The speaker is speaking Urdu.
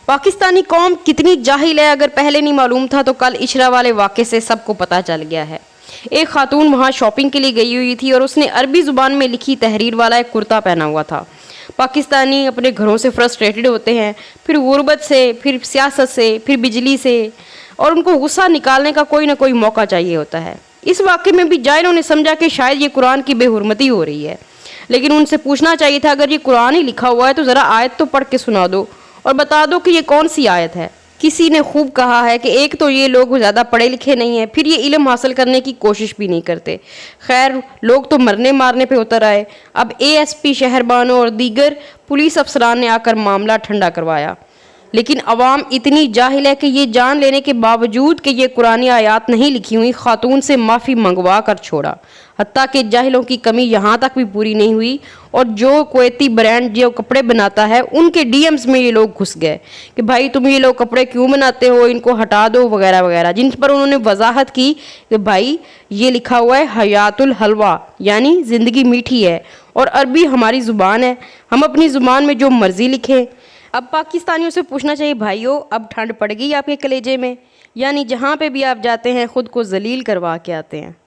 پاکستانی قوم کتنی جاہل ہے، اگر پہلے نہیں معلوم تھا تو کل اشرا والے واقعے سے سب کو پتہ چل گیا ہے۔ ایک خاتون وہاں شاپنگ کے لیے گئی ہوئی تھی اور اس نے عربی زبان میں لکھی تحریر والا ایک کرتا پہنا ہوا تھا۔ پاکستانی اپنے گھروں سے فرسٹریٹڈ ہوتے ہیں، پھر غربت سے، پھر سیاست سے، پھر بجلی سے، اور ان کو غصہ نکالنے کا کوئی نہ کوئی موقع چاہیے ہوتا ہے۔ اس واقعے میں بھی جاہلوں نے سمجھا کہ شاید یہ قرآن کی بے حرمتی ہو رہی ہے، لیکن ان سے پوچھنا چاہیے تھا اگر یہ قرآن ہی لکھا ہوا ہے تو ذرا آیت تو پڑھ کے سنا دو اور بتا دو کہ یہ کون سی آیت ہے۔ کسی نے خوب کہا ہے کہ ایک تو یہ لوگ زیادہ پڑھے لکھے نہیں ہیں، پھر یہ علم حاصل کرنے کی کوشش بھی نہیں کرتے۔ خیر، لوگ تو مرنے مارنے پہ اتر آئے۔ اب ASP شہربانوں اور دیگر پولیس افسران نے آ کر معاملہ ٹھنڈا کروایا، لیکن عوام اتنی جاہل ہے کہ یہ جان لینے کے باوجود کہ یہ قرآنی آیات نہیں لکھی ہوئی، خاتون سے معافی منگوا کر چھوڑا۔ حتیٰ کہ جاہلوں کی کمی یہاں تک بھی پوری نہیں ہوئی اور جو کویتی برانڈ جو کپڑے بناتا ہے ان کے DMs میں یہ لوگ گھس گئے کہ بھائی تم یہ لوگ کپڑے کیوں بناتے ہو، ان کو ہٹا دو وغیرہ وغیرہ، جن پر انہوں نے وضاحت کی کہ بھائی یہ لکھا ہوا ہے حیات الحلوہ، یعنی زندگی میٹھی ہے، اور عربی ہماری زبان ہے، ہم اپنی زبان میں جو مرضی لکھیں۔ اب پاکستانیوں سے پوچھنا چاہیے بھائیو، اب ٹھنڈ پڑ گئی آپ کے کلیجے میں؟ یعنی جہاں پہ بھی آپ جاتے ہیں خود کو ذلیل کروا کے آتے ہیں۔